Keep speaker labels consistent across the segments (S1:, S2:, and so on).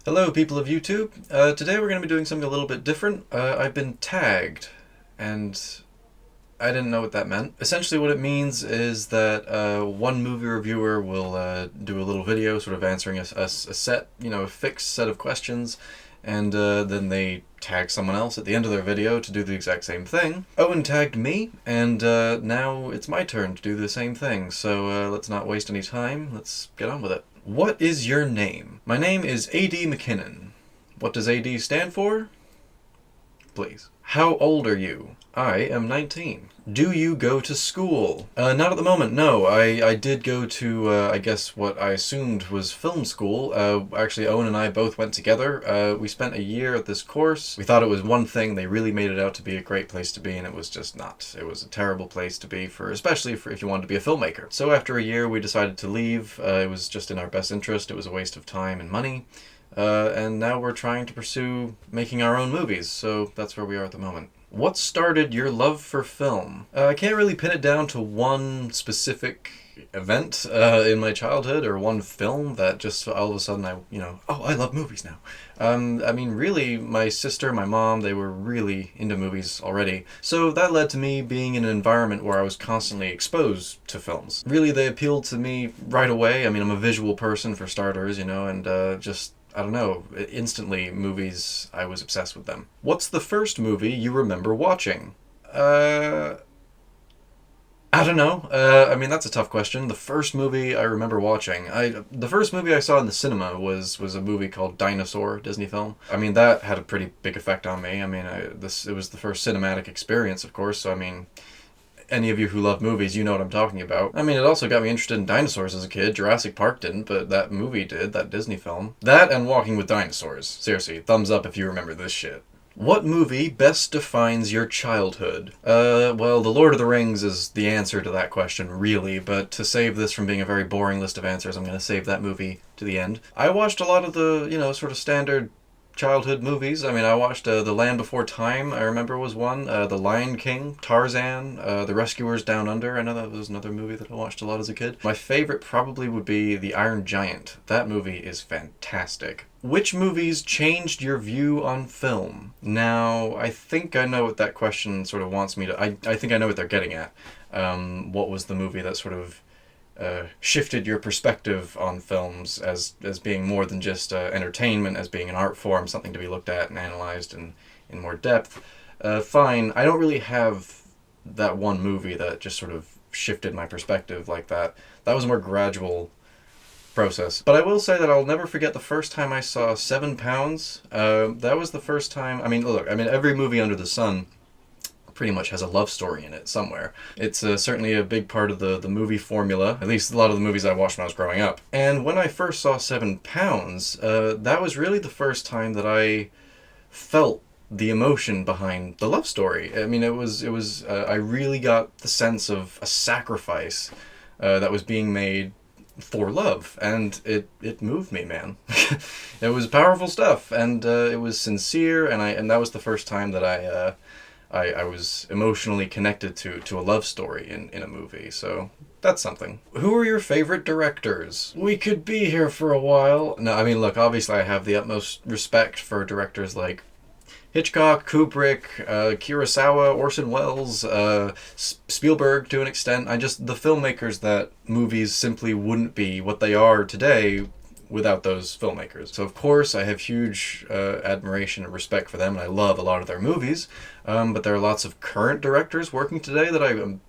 S1: Hello, people of YouTube. Today we're going to be doing something a little bit different. I've been tagged, and I didn't know what that meant. Essentially, what it means is that one movie reviewer will do a little video, sort of answering a set, a fixed set of questions, and then they tag someone else at the end of their video to do the exact same thing. Owen tagged me, and now it's my turn to do the same thing. So let's not waste any time. Let's get on with it. What is your name? My name is A.D. McKinnon. What does A.D. stand for? Please. How old are you? I am 19. Do you go to school? Not at the moment, no. I did go to, I guess what I assumed was film school. Actually, Owen and I both went together. We spent a year at this course. We thought it was one thing. They really made it out to be a great place to be, and it was just not. It was a terrible place to be, especially if you wanted to be a filmmaker. So after a year, we decided to leave. It was just in our best interest. It was a waste of time and money. And now we're trying to pursue making our own movies, so that's where we are at the moment. What started your love for film? I can't really pin it down to one specific event in my childhood or one film that just all of a sudden I love movies now. Really, my sister, my mom, they were really into movies already. So that led to me being in an environment where I was constantly exposed to films. Really, they appealed to me right away. I'm a visual person for starters, and I don't know, instantly movies, I was obsessed with them. What's the first movie you remember watching? I don't know. That's a tough question. The first movie I remember watching, the first movie I saw in the cinema was a movie called Dinosaur, Disney film. That had a pretty big effect on me. It was the first cinematic experience, of course, so any of you who love movies, you know what I'm talking about. It also got me interested in dinosaurs as a kid. Jurassic Park didn't, but that movie did, that Disney film. That and Walking with Dinosaurs. Seriously, thumbs up if you remember this shit. What movie best defines your childhood? Well, The Lord of the Rings is the answer to that question, really, but to save this from being a very boring list of answers, I'm going to save that movie to the end. I watched a lot of the, sort of standard childhood movies. I watched The Land Before Time, I remember was one. The Lion King, Tarzan, The Rescuers Down Under. I know that was another movie that I watched a lot as a kid. My favorite probably would be The Iron Giant. That movie is fantastic. Which movies changed your view on film? Now, I think I know what that question sort of wants me to... I think I know what they're getting at. What was the movie that sort of shifted your perspective on films as being more than just entertainment, as being an art form, something to be looked at and analyzed in more depth? Fine, I don't really have that one movie that just sort of shifted my perspective like that. That was a more gradual process. But I will say that I'll never forget the first time I saw 7 Pounds. That was the first time... every movie under the sun pretty much has a love story in it somewhere. It's certainly a big part of the movie formula, at least a lot of the movies I watched when I was growing up. And when I first saw 7 Pounds, that was really the first time that I felt the emotion behind the love story. I really got the sense of a sacrifice that was being made for love, and it moved me, man. It was powerful stuff, and it was sincere, and that was the first time that I was emotionally connected to a love story in a movie, so that's something. Who are your favorite directors? We could be here for a while. No, look, obviously I have the utmost respect for directors like Hitchcock, Kubrick, Kurosawa, Orson Welles, Spielberg to an extent. The filmmakers that movies simply wouldn't be what they are today without those filmmakers. So of course I have huge admiration and respect for them, and I love a lot of their movies, but there are lots of current directors working today that I'm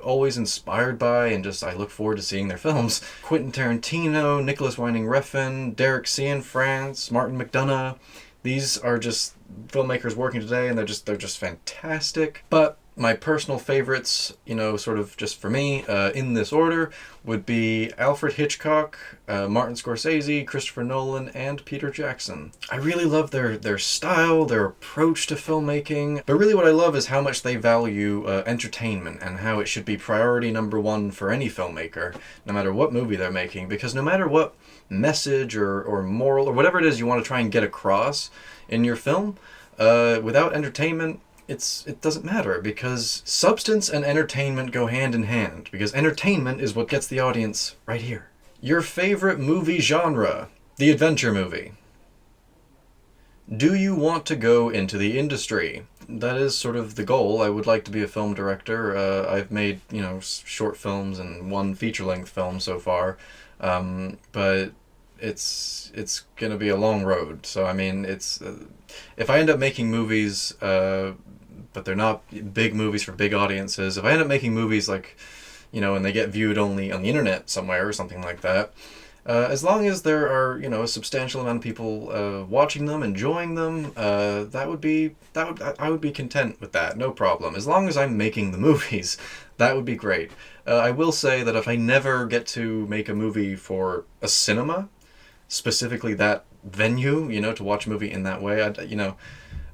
S1: always inspired by, and I look forward to seeing their films. Quentin Tarantino, Nicolas Winding Refn, Derek Cianfrance, Martin McDonagh. These are just filmmakers working today, and they're just fantastic. But my personal favorites, sort of just for me, in this order, would be Alfred Hitchcock, Martin Scorsese, Christopher Nolan, and Peter Jackson. I really love their style, their approach to filmmaking, but really what I love is how much they value entertainment, and how it should be priority number one for any filmmaker, no matter what movie they're making, because no matter what message or moral or whatever it is you want to try and get across in your film, without entertainment, it doesn't matter, because substance and entertainment go hand in hand, because entertainment is what gets the audience right here. Your favorite movie genre? The adventure movie. Do you want to go into the industry? That is sort of the goal. I would like to be a film director. I've made, short films and one feature-length film so far, but it's gonna be a long road. So I mean, it's if I end up making movies, but they're not big movies for big audiences. If I end up making movies like, and they get viewed only on the internet somewhere or something like that, as long as there are, a substantial amount of people watching them, enjoying them, I would be content with that, no problem. As long as I'm making the movies, that would be great. I will say that if I never get to make a movie for a cinema, specifically that venue, to watch a movie in that way,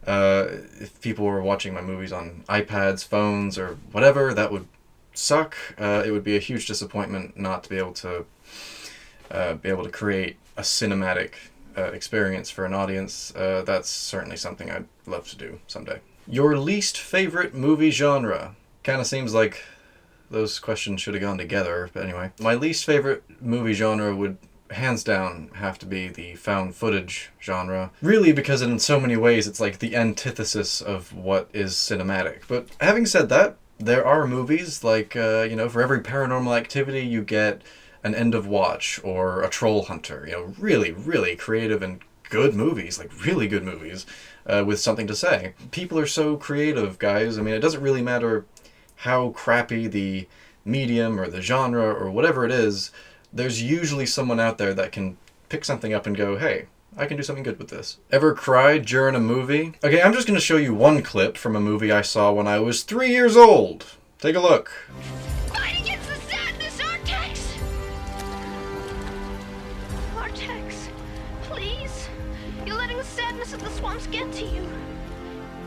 S1: if people were watching my movies on iPads, phones, or whatever, that would suck. It would be a huge disappointment not to be able to create a cinematic experience for an audience. That's certainly something I'd love to do someday. Your least favorite movie genre? Kind of seems like those questions should have gone together, but anyway. My least favorite movie genre would hands down have to be the found footage genre. Really, because in so many ways it's like the antithesis of what is cinematic. But having said that, there are movies like, for every Paranormal Activity you get an End of Watch or a Troll Hunter. Really, really creative and good movies, like really good movies, with something to say. People are so creative, guys. I mean, it doesn't really matter how crappy the medium or the genre or whatever it is, there's usually someone out there that can pick something up and go, hey, I can do something good with this. Ever cried during a movie? Okay, I'm just going to show you one clip from a movie I saw when I was 3 years old. Take a look.
S2: Fight against the sadness, Artex! Artex, please. You're letting the sadness of the swamps get to you.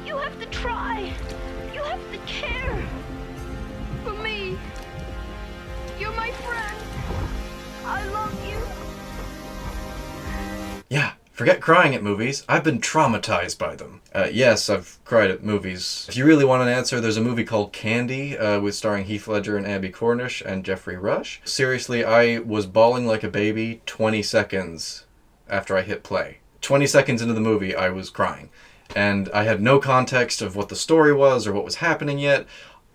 S2: You have to try. You have to care. For me. You're my friend. I love you.
S1: Yeah, forget crying at movies. I've been traumatized by them. Yes, I've cried at movies. If you really want an answer, there's a movie called Candy, with starring Heath Ledger and Abby Cornish and Jeffrey Rush. Seriously, I was bawling like a baby 20 seconds after I hit play. 20 seconds into the movie, I was crying. And I had no context of what the story was or what was happening yet.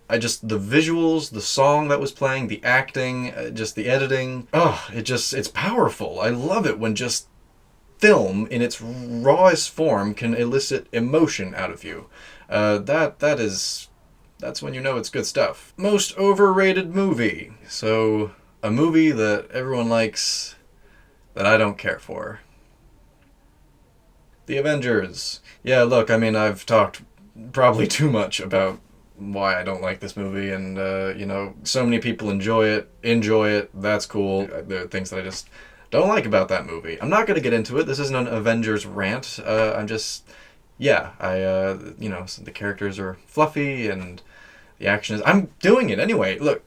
S1: The visuals, the song that was playing, the acting, just the editing. It's powerful. I love it when just film in its rawest form can elicit emotion out of you. That's when you know it's good stuff. Most overrated movie. So, a movie that everyone likes that I don't care for. The Avengers. Yeah, look, I mean, I've talked probably too much about why I don't like this movie, and so many people enjoy it, that's cool. There are things that I just don't like about that movie. I'm not going to get into it. This isn't an Avengers rant. The characters are fluffy and the action is... I'm doing it anyway. Look,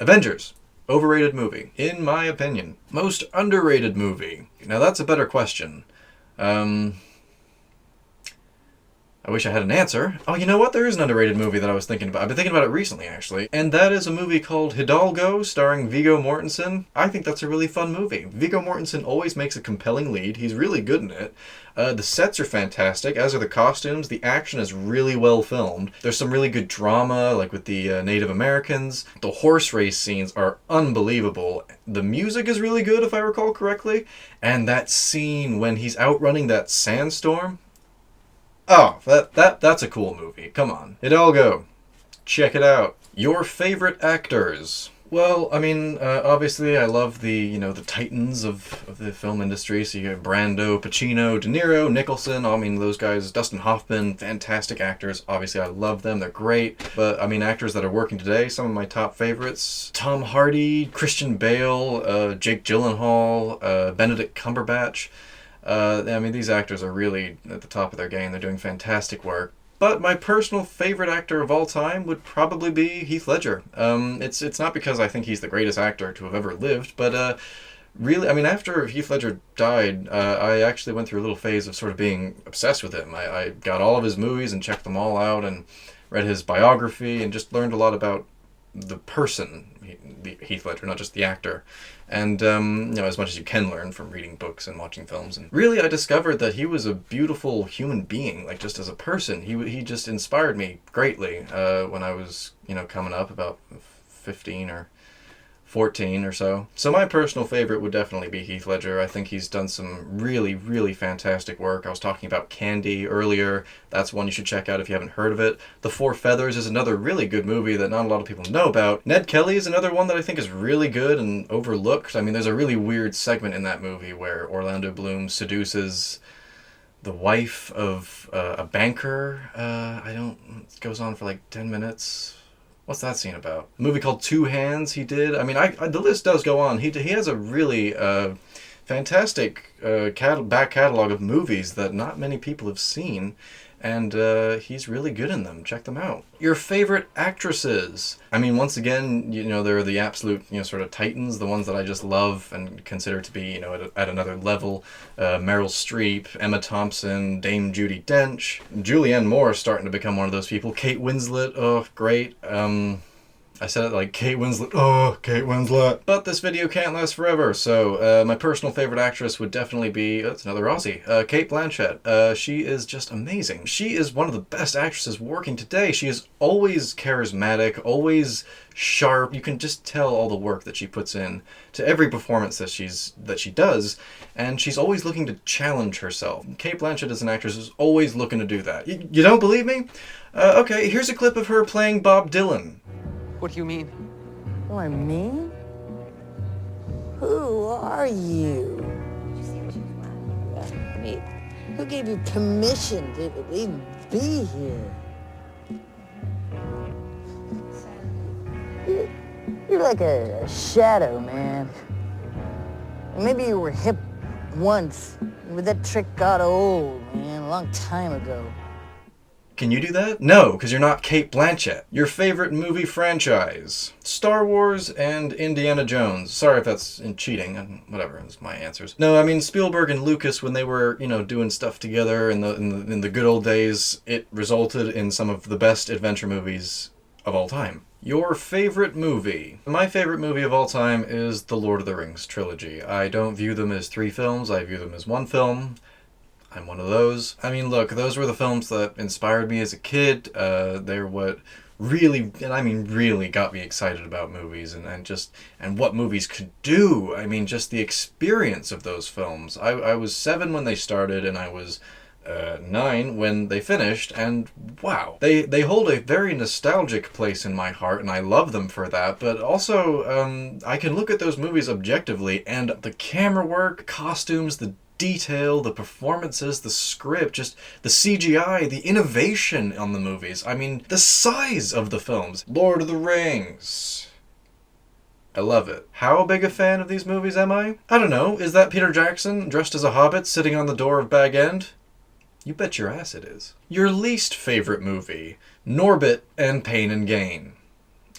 S1: Avengers, overrated movie, in my opinion. Most underrated movie. Now that's a better question. I wish I had an answer. Oh, you know what? There is an underrated movie that I was thinking about. I've been thinking about it recently, actually. And that is a movie called Hidalgo, starring Viggo Mortensen. I think that's a really fun movie. Viggo Mortensen always makes a compelling lead. He's really good in it. The sets are fantastic, as are the costumes. The action is really well filmed. There's some really good drama, like with the Native Americans. The horse race scenes are unbelievable. The music is really good, if I recall correctly. And that scene when he's outrunning that sandstorm... Oh, that's a cool movie. Come on. Hidalgo. Check it out. Your favorite actors? Well, I mean, obviously I love the titans of the film industry. So you got Brando, Pacino, De Niro, Nicholson. I mean, those guys, Dustin Hoffman, fantastic actors. Obviously I love them. They're great. But, I mean, actors that are working today, some of my top favorites. Tom Hardy, Christian Bale, Jake Gyllenhaal, Benedict Cumberbatch. These actors are really at the top of their game. They're doing fantastic work. But my personal favorite actor of all time would probably be Heath Ledger. It's not because I think he's the greatest actor to have ever lived, but really, I mean, after Heath Ledger died, I actually went through a little phase of sort of being obsessed with him. I got all of his movies and checked them all out and read his biography and just learned a lot about the person, Heath Ledger, not just the actor. And, as much as you can learn from reading books and watching films. And really, I discovered that he was a beautiful human being, like, just as a person. He just inspired me greatly when I was, coming up, about 15 or 14 or so. So my personal favorite would definitely be Heath Ledger. I think he's done some really, really fantastic work. I was talking about Candy earlier. That's one you should check out if you haven't heard of it. The Four Feathers is another really good movie that not a lot of people know about. Ned Kelly is another one that I think is really good and overlooked. I mean, there's a really weird segment in that movie where Orlando Bloom seduces the wife of a banker. It goes on for like 10 minutes. What's that scene about? A movie called Two Hands he did. I mean, the list does go on. He has a really fantastic back catalog of movies that not many people have seen, and he's really good in them. Check them out. Your favorite actresses? I mean, once again, they're the absolute, sort of titans, the ones that I just love and consider to be, at another level. Meryl Streep, Emma Thompson, Dame Judi Dench. Julianne Moore is starting to become one of those people. Kate Winslet, oh, great. I said it like Kate Winslet. Oh, Kate Winslet. But this video can't last forever, so my personal favorite actress would definitely be, it's another Aussie, Cate Blanchett. She is just amazing. She is one of the best actresses working today. She is always charismatic, always sharp. You can just tell all the work that she puts in to every performance that she does, and she's always looking to challenge herself. Cate Blanchett is an actress who's always looking to do that. You don't believe me? Okay, here's a clip of her playing Bob Dylan.
S3: What do you mean?
S4: Oh, I mean? Who are you? I mean, who gave you permission to even be here? You're like a shadow, man. Maybe you were hip once, but that trick got old, man, a long time ago.
S1: Can you do that? No, because you're not Cate Blanchett. Your favorite movie franchise? Star Wars and Indiana Jones. Sorry if that's in cheating. Whatever, it's my answers. No, I mean Spielberg and Lucas, when they were, doing stuff together in the good old days, it resulted in some of the best adventure movies of all time. Your favorite movie? My favorite movie of all time is the Lord of the Rings trilogy. I don't view them as 3 films. I view them as 1 film. I'm one of those. I mean, look, those were the films that inspired me as a kid. They're what really, and I mean really, got me excited about movies and what movies could do. I mean, just the experience of those films. I was 7 when they started, and I was 9 when they finished, and wow. They hold a very nostalgic place in my heart, and I love them for that, but also, I can look at those movies objectively, and the camera work, costumes, the detail, the performances, the script, just the CGI, the innovation on the movies. I mean, the size of the films. Lord of the Rings. I love it. How big a fan of these movies am I? I don't know. Is that Peter Jackson dressed as a hobbit sitting on the door of Bag End? You bet your ass it is. Your least favorite movie? Norbit and Pain and Gain.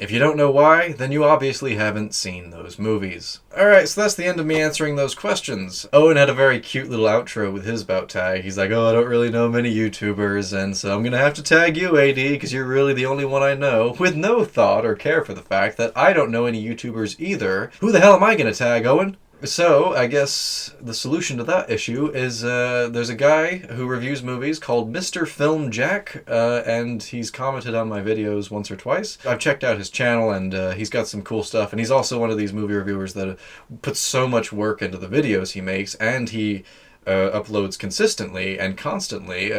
S1: If you don't know why, then you obviously haven't seen those movies. Alright, so that's the end of me answering those questions. Owen had a very cute little outro with his about tag. He's like, oh, I don't really know many YouTubers, and so I'm gonna have to tag you, AD, because you're really the only one I know, with no thought or care for the fact that I don't know any YouTubers either. Who the hell am I gonna tag, Owen? So, I guess the solution to that issue is there's a guy who reviews movies called Mr. Film Jack, and he's commented on my videos once or twice. I've checked out his channel, and he's got some cool stuff, and he's also one of these movie reviewers that puts so much work into the videos he makes, and he uploads consistently and constantly,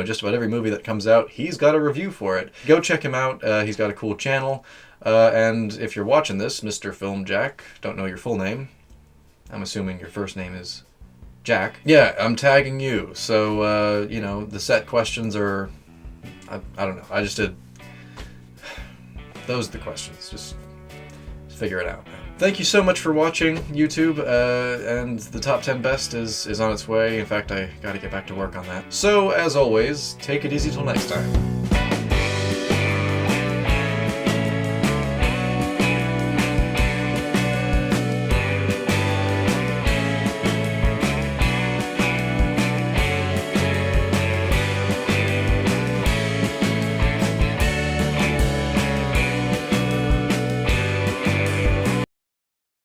S1: just about every movie that comes out, he's got a review for it. Go check him out, he's got a cool channel, and if you're watching this, Mr. Film Jack, don't know your full name, I'm assuming your first name is Jack. Yeah, I'm tagging you. So, the set questions are, I don't know. I just did, those are the questions. Just figure it out. Thank you so much for watching, YouTube, and the top 10 best is on its way. In fact, I gotta get back to work on that. So, as always, take it easy till next time.